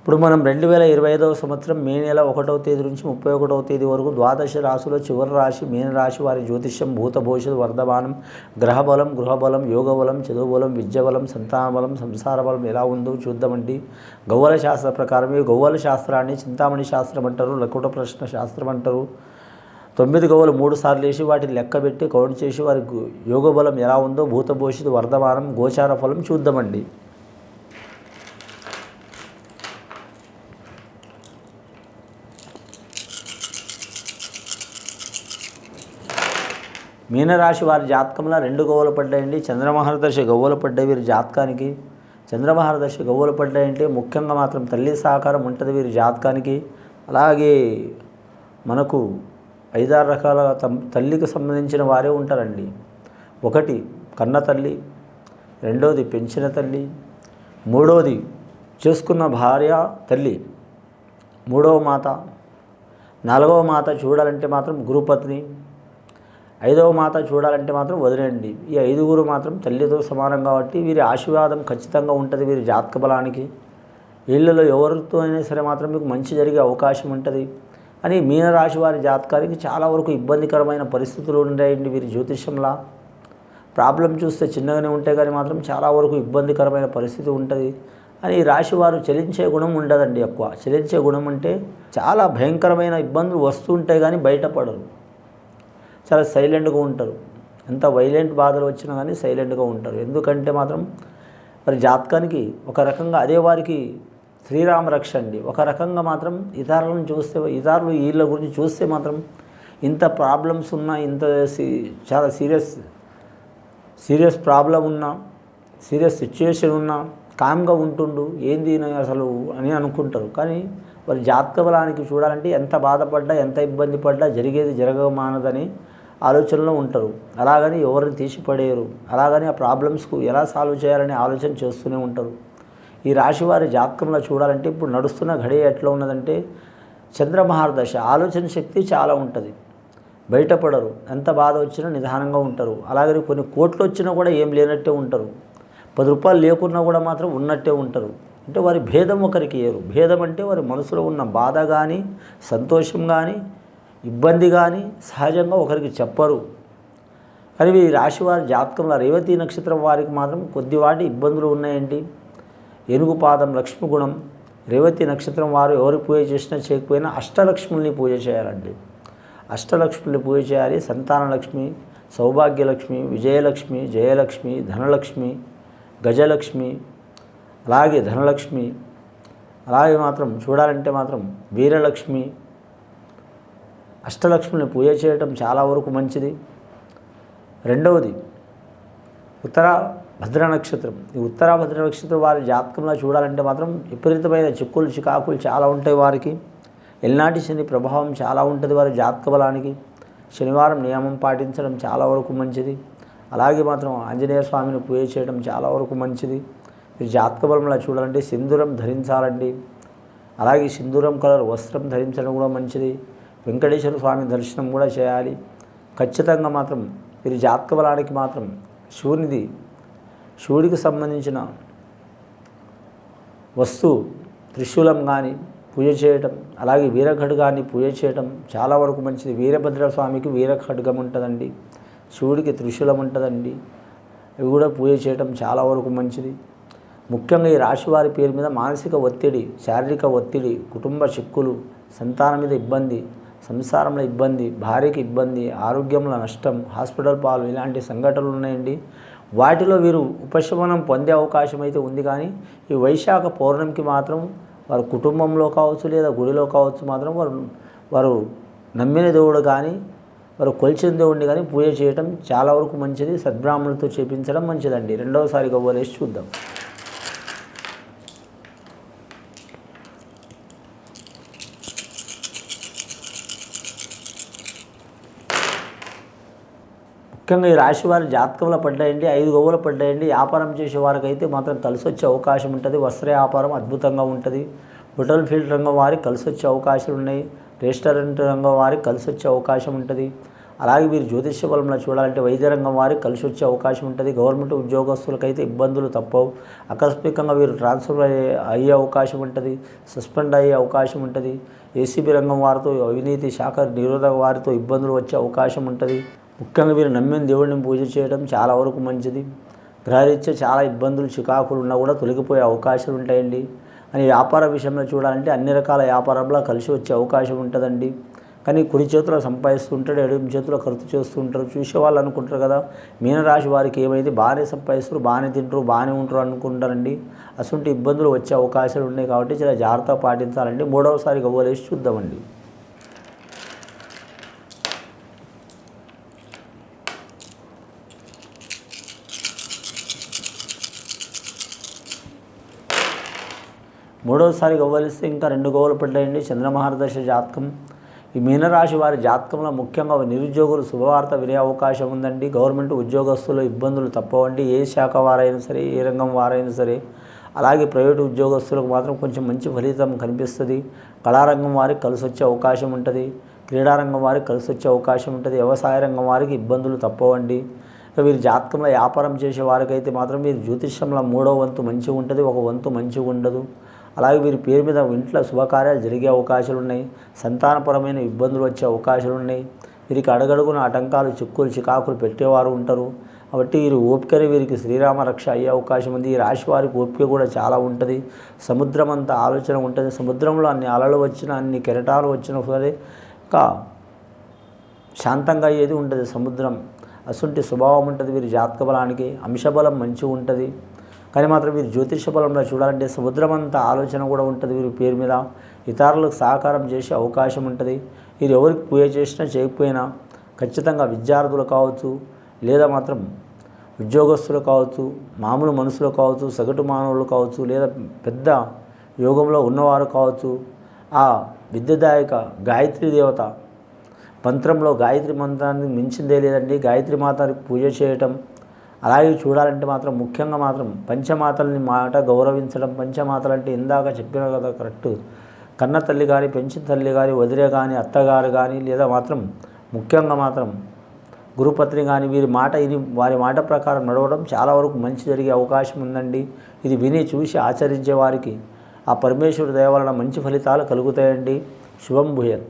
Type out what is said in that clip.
ఇప్పుడు మనం 2025వ సంవత్సరం మే నెల 1వ తేదీ నుంచి 31వ తేదీ వరకు ద్వాదశ రాశిలో చివరి రాశి మీన రాశి వారి జ్యోతిష్యం భూత భవిష్యత్ వర్ధమానం గ్రహబలం గృహబలం యోగబలం చదువు బలం విద్య బలం సంతాన బలం సంసార బలం ఎలా ఉందో చూద్దామండి. గవ్వల శాస్త్ర ప్రకారం ఈ గవ్వల శాస్త్రాన్ని చింతామణి శాస్త్రం అంటారు, లకుట ప్రశ్న శాస్త్రం అంటారు. 9 గవ్వలు 3 సార్లు వేసి వాటిని లెక్కబెట్టి కౌంట్ చేసి వారికి యోగబలం ఎలా ఉందో భూత భవిష్యత్ వర్ధమానం గోచార ఫలం చూద్దామండి. మీనరాశి వారి జాతకంలో 2 గవ్వలు పడ్డాయండి. చంద్రమహర్దశ గవ్వలు పడ్డాయి వీరి జాతకానికి. చంద్రమహర్దశ గవ్వలు పడ్డాయంటే ముఖ్యంగా మాత్రం తల్లి సహకారం ఉంటుంది వీరి జాతకానికి. అలాగే మనకు 5-6 రకాల తల్లికి సంబంధించిన వారే ఉంటారండి. 1 కన్న తల్లి, 2వది పెంచిన తల్లి, 3వది చేసుకున్న భార్య తల్లి, 3వ మాత, 4వ మాత చూడాలంటే మాత్రం గురుపత్ని, 5వ మాత చూడాలంటే మాత్రం వదిలేండి. ఈ 5గురు మాత్రం తల్లితో సమానం కాబట్టి వీరి ఆశీర్వాదం ఖచ్చితంగా ఉంటుంది వీరి జాతక బలానికి. వీళ్ళలో ఎవరితో అయినా సరే మాత్రం మీకు మంచి జరిగే అవకాశం ఉంటుంది అని మీనరాశి వారి జాతకానికి చాలా వరకు ఇబ్బందికరమైన పరిస్థితులు ఉంటాయండి. వీరి జ్యోతిష్యంలా ప్రాబ్లం చూస్తే చిన్నగానే ఉంటాయి కానీ మాత్రం చాలా వరకు ఇబ్బందికరమైన పరిస్థితి ఉంటుంది అని ఈ రాశి వారు చలించే గుణం ఉండదండి. ఎక్కువ చలించే గుణం అంటే చాలా భయంకరమైన ఇబ్బందులు వస్తుంటాయి కానీ బయటపడరు. చాలా సైలెంట్గా ఉంటారు. ఎంత వైలెంట్ బాధలు వచ్చినా కానీ సైలెంట్గా ఉంటారు. ఎందుకంటే మాత్రం మరి జాతకానికి ఒక రకంగా అదే వారికి శ్రీరామ రక్ష అండి. ఒక రకంగా మాత్రం ఇతరులను చూస్తే ఇతరులు వీళ్ళ గురించి చూస్తే మాత్రం ఇంత ప్రాబ్లమ్స్ ఉన్నా, ఇంత చాలా సీరియస్ ప్రాబ్లం ఉన్నా, సీరియస్ సిచ్యువేషన్ ఉన్నా కామ్గా ఉంటుండు ఏంది అసలు అని అనుకుంటారు. కానీ వారి జాతక బలానికి చూడాలంటే ఎంత బాధపడ్డా ఎంత ఇబ్బంది పడ్డా జరిగేది జరగమానదని ఆలోచనలో ఉంటారు. అలాగని ఎవరిని తీసిపడేయరు. అలాగని ఆ ప్రాబ్లమ్స్కు ఎలా సాల్వ్ చేయాలని ఆలోచన చేస్తూనే ఉంటారు. ఈ రాశి వారి జాతకంలో చూడాలంటే ఇప్పుడు నడుస్తున్న ఘడియ ఎట్లా ఉన్నదంటే చంద్రమహర్దశ ఆలోచన శక్తి చాలా ఉంటుంది. బయటపడరు. ఎంత బాధ వచ్చినా నిదానంగా ఉంటారు. అలాగని కొన్ని కోట్లు వచ్చినా కూడా ఏం లేనట్టే ఉంటారు. 10 రూపాయలు లేకున్నా కూడా మాత్రం ఉన్నట్టే ఉంటారు. అంటే వారి భేదం ఒకరికి ఏరు. భేదం అంటే వారి మనసులో ఉన్న బాధ కానీ సంతోషం కానీ ఇబ్బంది కానీ సహజంగా ఒకరికి చెప్పరు. కానీ ఈ రాశి వారి జాతకంలో రేవతి నక్షత్రం వారికి మాత్రం కొద్దివాటి ఇబ్బందులు ఉన్నాయండి. ఏనుగు పాదం లక్ష్మి గుణం. రేవతి నక్షత్రం వారు ఎవరికి పూజ చేసినా చేయకపోయినా అష్టలక్ష్ముల్ని పూజ చేయాలండి. అష్టలక్ష్ముల్ని పూజ చేయాలి. సంతానలక్ష్మి, సౌభాగ్యలక్ష్మి, విజయలక్ష్మి, జయలక్ష్మి, ధనలక్ష్మి, గజలక్ష్మి, అలాగే ధనలక్ష్మి, అలాగే మాత్రం చూడాలంటే మాత్రం వీరలక్ష్మి, అష్టలక్ష్మిని పూజ చేయటం చాలా వరకు మంచిది. 2వది ఉత్తర భద్ర నక్షత్రం. ఈ ఉత్తర భద్ర నక్షత్రం వారి జాతకంలో చూడాలంటే మాత్రం విపరీతమైన చిక్కులు చికాకులు చాలా ఉంటాయి వారికి. ఎల్నాటి శని ప్రభావం చాలా ఉంటుంది వారి జాతక బలానికి. శనివారం నియమం పాటించడం చాలా వరకు మంచిది. అలాగే మాత్రం ఆంజనేయ స్వామిని పూజ చేయడం చాలా వరకు మంచిది. మీరు జాతక బలంలో చూడాలంటే సింధూరం ధరించాలండి. అలాగే సింధూరం కలర్ వస్త్రం ధరించడం కూడా మంచిది. వెంకటేశ్వర స్వామి దర్శనం కూడా చేయాలి. ఖచ్చితంగా మాత్రం వీరి జాతక బలానికి మాత్రం శివుడికి సంబంధించిన వస్తువు త్రిశూలం కానీ పూజ చేయటం, అలాగే వీరఖడ్గాన్ని పూజ చేయటం చాలా వరకు మంచిది. వీరభద్ర స్వామికి వీరఖడ్గం ఉంటుందండి, శివుడికి త్రిశూలం ఉంటుందండి. ఇవి కూడా పూజ చేయటం చాలా వరకు మంచిది. ముఖ్యంగా ఈ రాశి వారి పేరు మీద మానసిక ఒత్తిడి, శారీరక ఒత్తిడి, కుటుంబ చిక్కులు, సంతానం మీద ఇబ్బంది, సంసారంలో ఇబ్బంది, భార్యకి ఇబ్బంది, ఆరోగ్యంలో నష్టం, హాస్పిటల్ పాలు ఇలాంటి సంఘటనలు ఉన్నాయండి. వాటిలో వీరు ఉపశమనం పొందే అవకాశం అయితే ఉంది. కానీ ఈ వైశాఖ పౌర్ణమికి మాత్రం వారి కుటుంబంలో కావచ్చు లేదా గుడిలో కావచ్చు మాత్రం వారు నమ్మిన దేవుడు కానీ వారు కొలిచిన దేవుడిని కానీ పూజ చేయటం చాలా వరకు మంచిది. సద్బ్రాహ్మణులతో చేపించడం మంచిదండి. రెండవసారి గవ్వలేసి చూద్దాం. ముఖ్యంగా ఈ రాశి వారి జాతకంలో పడ్డాయండి. 5 గవ్వలు పడ్డాయండి. వ్యాపారం చేసే వారికి అయితే మాత్రం కలిసి వచ్చే అవకాశం ఉంటుంది. వస్త్ర వ్యాపారం అద్భుతంగా ఉంటుంది. హోటల్ ఫీల్డ్ రంగం వారికి కలిసి వచ్చే అవకాశాలు ఉన్నాయి. రెస్టారెంట్ రంగం వారికి కలిసి వచ్చే అవకాశం ఉంటుంది. అలాగే వీరు జ్యోతిష్య బలంలో చూడాలంటే వైద్య రంగం వారికి కలిసి వచ్చే అవకాశం ఉంటుంది. గవర్నమెంట్ ఉద్యోగస్తులకైతే ఇబ్బందులు తప్పవు. ఆకస్మికంగా వీరు ట్రాన్స్ఫర్ అయ్యే అవకాశం ఉంటుంది, సస్పెండ్ అయ్యే అవకాశం ఉంటుంది. ఏసీబీ రంగం వారితో, అవినీతి శాఖ నిరోధక వారితో ఇబ్బందులు వచ్చే అవకాశం ఉంటుంది. ముఖ్యంగా వీరు నమ్మిన దేవుడిని పూజ చేయడం చాలా వరకు మంచిది. గ్రహరీత్యా చాలా ఇబ్బందులు చికాకులు ఉన్నా కూడా తొలగిపోయే అవకాశాలు ఉంటాయండి. అని వ్యాపార విషయంలో చూడాలంటే అన్ని రకాల వ్యాపారంలో కలిసి వచ్చే అవకాశం ఉంటుందండి. కానీ కుడి చేతిలో సంపాదిస్తుంటాడు, ఎడమ చేతిలో ఖర్చు చేస్తూ ఉంటారు. చూసేవాళ్ళు అనుకుంటారు కదా మీనరాశి వారికి ఏమైంది, బాగానే సంపాదిస్తారు, బాగానే తింటారు, బాగానే ఉంటారు అనుకుంటారండి. అటువంటి ఇబ్బందులు వచ్చే అవకాశాలు ఉన్నాయి కాబట్టి చాలా జాగ్రత్త పాటించాలండి. మూడవసారి గవ్వలేసి చూద్దామండి. మూడవసారి గవ్వలిస్తే ఇంకా 2 గవ్వలు పడ్డాయండి. చంద్రమహర్దశ జాతకం. ఈ మీనరాశి వారి జాతకంలో ముఖ్యంగా నిరుద్యోగులు శుభవార్త వినే అవకాశం ఉందండి. గవర్నమెంట్ ఉద్యోగస్తులు ఇబ్బందులు తప్పవండి. ఏ శాఖ వారైనా సరే, ఏ రంగం వారైనా సరే. అలాగే ప్రైవేటు ఉద్యోగస్తులకు మాత్రం కొంచెం మంచి ఫలితం కనిపిస్తుంది. కళారంగం వారికి కలిసి వచ్చే అవకాశం ఉంటుంది. క్రీడారంగం వారికి కలిసి వచ్చే అవకాశం ఉంటుంది. వ్యవసాయ రంగం వారికి ఇబ్బందులు తప్పవండి. వీరి జాతకంలో వ్యాపారం చేసే వారికైతే మాత్రం వీరి జ్యోతిష్యంలో 3వ వంతు మంచిగా ఉంటుంది, 1 వంతు మంచిగా ఉండదు. అలాగే వీరి పేరు మీద ఇంట్లో శుభకార్యాలు జరిగే అవకాశాలు ఉన్నాయి. సంతానపరమైన ఇబ్బందులు వచ్చే అవకాశాలు ఉన్నాయి. వీరికి అడగడుగున ఆటంకాలు, చిక్కులు, చికాకులు పెట్టేవారు ఉంటారు. కాబట్టి వీరి ఓపికనే వీరికి శ్రీరామ రక్ష అయ్యే అవకాశం ఉంది. ఈ రాశి వారికి ఓపిక కూడా చాలా ఉంటుంది. సముద్రం అంత ఆలోచన ఉంటుంది. సముద్రంలో అన్ని అలలు వచ్చినా, అన్ని కెరటాలు వచ్చినా సరే ఇంకా శాంతంగా అయ్యేది ఉంటుంది సముద్రం. అసంటి స్వభావం ఉంటుంది వీరి జాతక బలానికి. అంశబలం మంచిగా ఉంటుంది. కానీ మాత్రం వీరు జ్యోతిష బలంలో చూడాలంటే సముద్రం అంతా ఆలోచన కూడా ఉంటుంది వీరి పేరు మీద. ఇతరులకు సహకారం చేసే అవకాశం ఉంటుంది. వీరు ఎవరికి పూజ చేసినా చేయకపోయినా ఖచ్చితంగా విద్యార్థులు కావచ్చు, లేదా మాత్రం ఉద్యోగస్తులు కావచ్చు, మామూలు మనుషులు కావచ్చు, సగటు మానవులు కావచ్చు, లేదా పెద్ద యోగంలో ఉన్నవారు కావచ్చు, ఆ విద్యదాయక గాయత్రి దేవత మంత్రంలో గాయత్రి మంత్రాన్ని మించిందే లేదండి. గాయత్రి మాతానికి పూజ చేయటం. అలాగే చూడాలంటే మాత్రం ముఖ్యంగా మాత్రం పంచమాతల్ని మాట గౌరవించడం. పంచమాతలు అంటే ఇందాక చెప్పిన కదా కరెక్ట్. కన్న తల్లి కానీ, పెంచిన తల్లి కానీ, వదిలే కానీ, అత్తగారు కానీ, లేదా మాత్రం ముఖ్యంగా మాత్రం గురుపత్ని కానీ వీరి మాట ఇది వారి మాట ప్రకారం నడవడం చాలా వరకు మంచి జరిగే అవకాశం ఉందండి. ఇది విని చూసి ఆచరించే వారికి ఆ పరమేశ్వరుడి దయ వలన మంచి ఫలితాలు కలుగుతాయండి. శుభం భూయత్.